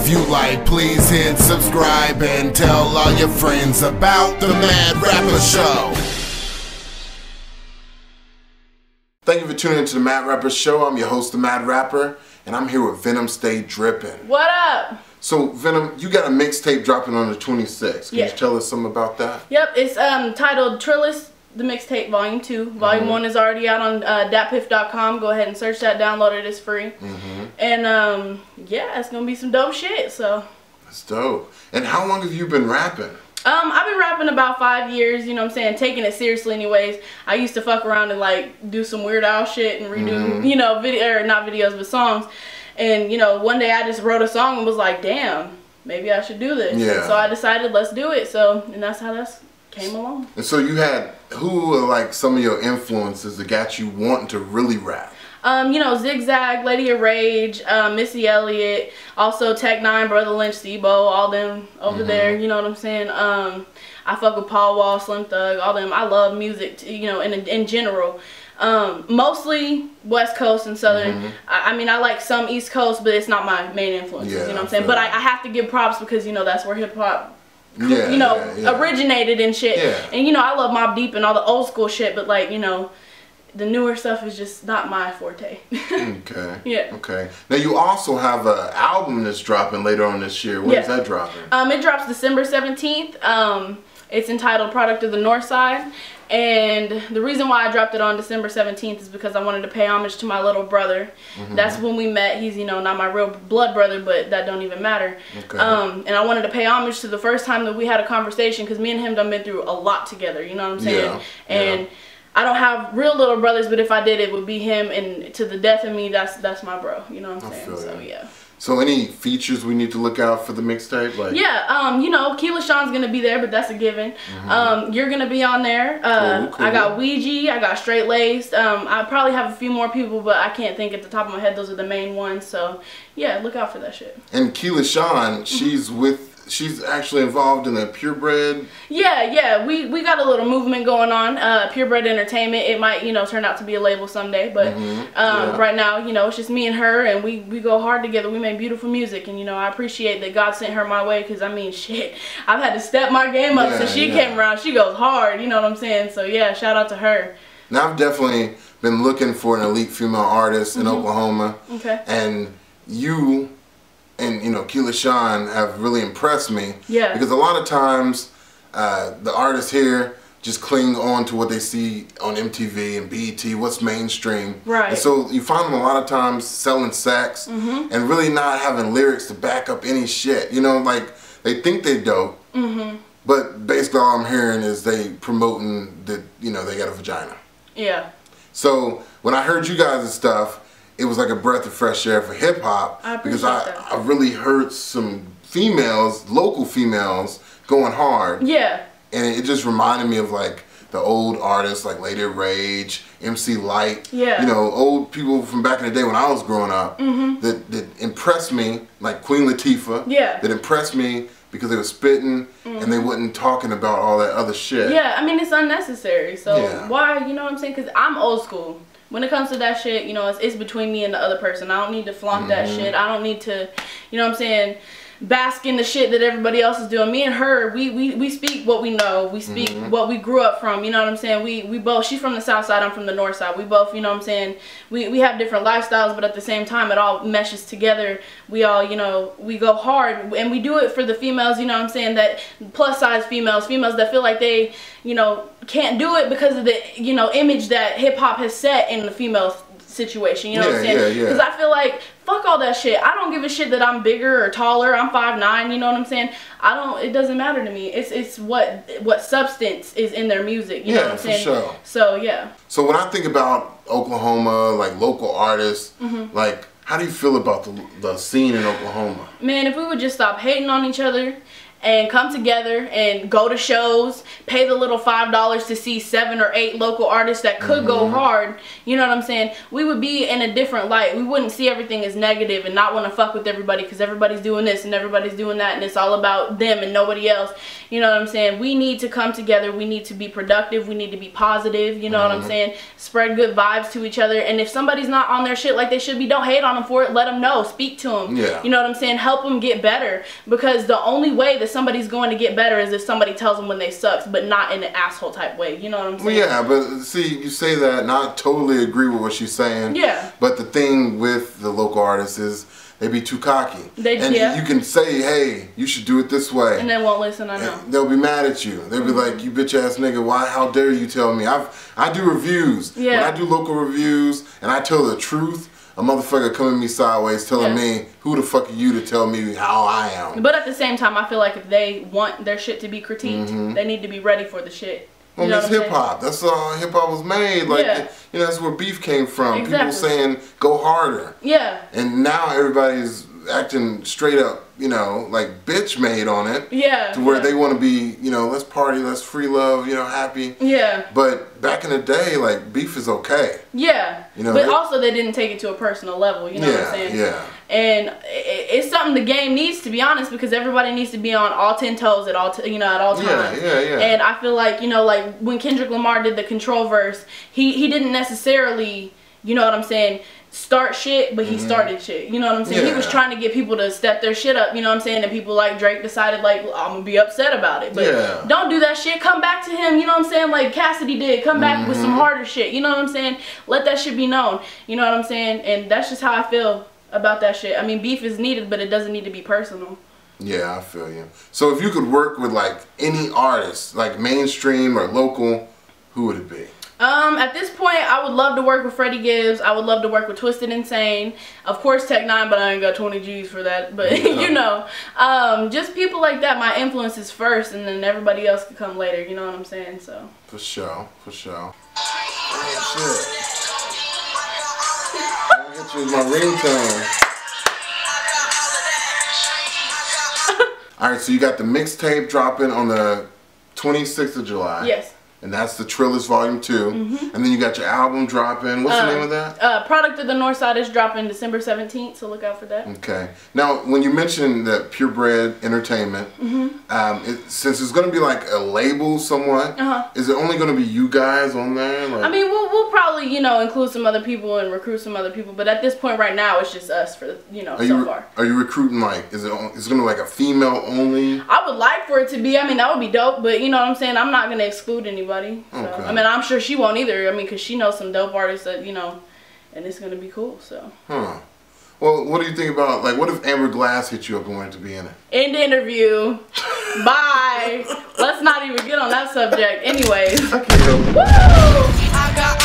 If you like, please hit subscribe and tell all your friends about the Mad Rapper Show. Thank you for tuning into the Mad Rapper Show. I'm your host, the Mad Rapper, and I'm here with Venom Stay Drippin. What up? So, Venom, you got a mixtape dropping on the 26th. Can you tell us something about that? Yep, it's titled Trillis, the Mixtape Volume 2. Volume 1 is already out on datpiff.com. Go ahead and search that, download it, it's free. And yeah, it's gonna be some dope shit, so. That's dope. And how long have you been rapping? I've been rapping about 5 years, you know what I'm saying, taking it seriously anyways. I used to fuck around and like do some Weird Al shit and redo, you know, not videos, but songs. And, you know, one day I just wrote a song and was like, damn, maybe I should do this. Yeah. So I decided, let's do it. So, and that's how that came along. And so you had, who are like some of your influences that got you wanting to really rap? You know, Zigzag, Lady of Rage, Missy Elliott, also Tech Nine, Brother Lynch, Stebo, all them over there, you know what I'm saying? I fuck with Paul Wall, Slim Thug, all them. I love music, you know, in general. Mostly West Coast and Southern. I mean, I like some East Coast, but it's not my main influences, you know what I'm saying? But I have to give props because, you know, that's where hip-hop, you know, originated and shit. And, you know, I love Mobb Deep and all the old school shit, but, like, you know, the newer stuff is just not my forte. Okay. Okay. Now, you also have an album that's dropping later on this year. When is that dropping? It drops December 17th. It's entitled Product of the North Side. And the reason why I dropped it on December 17th is because I wanted to pay homage to my little brother. That's when we met. He's, you know, not my real blood brother, but that don't even matter. And I wanted to pay homage to the first time that we had a conversation, because me and him done been through a lot together, you know what I'm saying? And I don't have real little brothers, but if I did, it would be him, and to the death of me, that's my bro, you know what I'm saying? So yeah. So any features we need to look out for the mixtape? Like, you know, Keela Sean's gonna be there, but that's a given. You're gonna be on there. Cool. I got Ouija, I got Straight Laced. I probably have a few more people, but I can't think at the top of my head. Those are the main ones. So yeah, look out for that shit. And Keela Sean, she's actually involved in the Purebred. Yeah, we got a little movement going on. Purebred Entertainment. It might, you know, turn out to be a label someday, but right now, you know, it's just me and her, and we go hard together. We make beautiful music, and you know, I appreciate that God sent her my way, because I mean, shit, I've had to step my game up since she came around. She goes hard, you know what I'm saying? So yeah, shout out to her. Now, I've definitely been looking for an elite female artist in Oklahoma, and you and, you know, Keela Sean have really impressed me. Because a lot of times the artists here just cling on to what they see on MTV and BET, what's mainstream. And so you find them a lot of times selling sex and really not having lyrics to back up any shit. You know, like, they think they dope, but basically all I'm hearing is they promoting that, you know, they got a vagina. So when I heard you guys' stuff, it was like a breath of fresh air for hip hop, because I really heard some females, local females, going hard. And it just reminded me of like the old artists like Lady of Rage, MC Light. You know, old people from back in the day when I was growing up that impressed me, like Queen Latifah. That impressed me because they were spitting and they wasn't talking about all that other shit. I mean, it's unnecessary. So why, you know what I'm saying? Because I'm old school. When it comes to that shit, you know, it's between me and the other person. I don't need to flaunt that shit. I don't need to, you know what I'm saying, bask in the shit that everybody else is doing. Me and her, we speak what we know. We speak what we grew up from, you know what I'm saying? We both, she's from the south side, I'm from the north side. We both, you know what I'm saying, we have different lifestyles, but at the same time, it all meshes together. We all, you know, we go hard, and we do it for the females, you know what I'm saying, that plus size females that feel like they, you know, can't do it because of the, you know, image that hip hop has set in the female situation, you know what I'm saying? Because I feel like, fuck all that shit. I don't give a shit that I'm bigger or taller. I'm 5'9", you know what I'm saying? It doesn't matter to me. It's what substance is in their music, you know what I'm saying? For sure. So yeah. So when I think about Oklahoma, like local artists, like, how do you feel about the scene in Oklahoma? Man, if we would just stop hating on each other and come together and go to shows, pay the little $5 to see 7 or 8 local artists that could go hard, you know what I'm saying, we would be in a different light. We wouldn't see everything as negative and not want to fuck with everybody because everybody's doing this and everybody's doing that and it's all about them and nobody else. You know what I'm saying? We need to come together. We need to be productive. We need to be positive. You know what I'm saying? Spread good vibes to each other. And if somebody's not on their shit like they should be, don't hate on them for it. Let them know. Speak to them. Yeah. You know what I'm saying? Help them get better. Because the only way that somebody's going to get better is if somebody tells them when they sucks, but not in an asshole type way. You know what I'm saying? Well, yeah, but see, you say that, and I totally agree with what she's saying. Yeah. But the thing with the local artists is they be too cocky. You can say, hey, you should do it this way. And they won't listen, I know. They'll be mad at you. They'll be like, you bitch ass nigga, how dare you tell me? I do reviews. Yeah. When I do local reviews and I tell the truth, a motherfucker coming at me sideways telling me, who the fuck are you to tell me how I am? But at the same time, I feel like if they want their shit to be critiqued, they need to be ready for the shit. Well, it's hip hop. That's how hip hop was made. Like, you know, that's where beef came from. Exactly. People saying, go harder. Yeah. And now everybody's acting straight up, you know, like bitch made on it. Yeah. To where they want to be, you know, let's party, let's free love, you know, happy. Yeah. But back in the day, like, beef is okay. Yeah. You know, but also they didn't take it to a personal level, you know what I'm saying? Yeah. And it's something the game needs, to be honest, because everybody needs to be on all 10 toes at all, at all times. Yeah. And I feel like, you know, like when Kendrick Lamar did the Control verse, he didn't necessarily, you know what I'm saying, start shit, but he started shit. You know what I'm saying? He was trying to get people to step their shit up, you know what I'm saying? And people like Drake decided, like, I'm gonna be upset about it. But don't do that shit. Come back to him, you know what I'm saying? Like Cassidy did. Come back with some harder shit. You know what I'm saying? Let that shit be known. You know what I'm saying? And that's just how I feel about that shit. I mean, beef is needed, but it doesn't need to be personal. Yeah, I feel you. So if you could work with like any artist, like mainstream or local, who would it be? At this point, I would love to work with Freddie Gibbs. I would love to work with Twisted Insane. Of course, Tech 9, but I ain't got 20 G's for that. But, you know, just people like that, my influences first, and then everybody else could come later. You know what I'm saying? So. For sure. For sure. Oh, shit. I'll get you my ringtone. Alright, so you got the mixtape dropping on the 26th of July. Yes. And that's the Trillers Volume 2. And then you got your album dropping. What's the name of that? Product of the Northside is dropping December 17th, so look out for that. Okay. Now, when you mentioned that Purebred Entertainment, since it's going to be like a label somewhat, is it only going to be you guys on there? Like, I mean, we'll probably, you know, include some other people and recruit some other people, but at this point right now, it's just us for, you know, so far. Are you recruiting, like, is it going to be like a female only? I would like for it to be. I mean, that would be dope, but you know what I'm saying? I'm not going to exclude anybody. So, I mean, I'm sure she won't either. I mean, because she knows some dope artists that, you know, and it's going to be cool, so. Well, what do you think about, like, what if Amber Glass hit you up and wanted to be in it? End interview. Bye. Let's not even get on that subject. Anyways. Woo! I got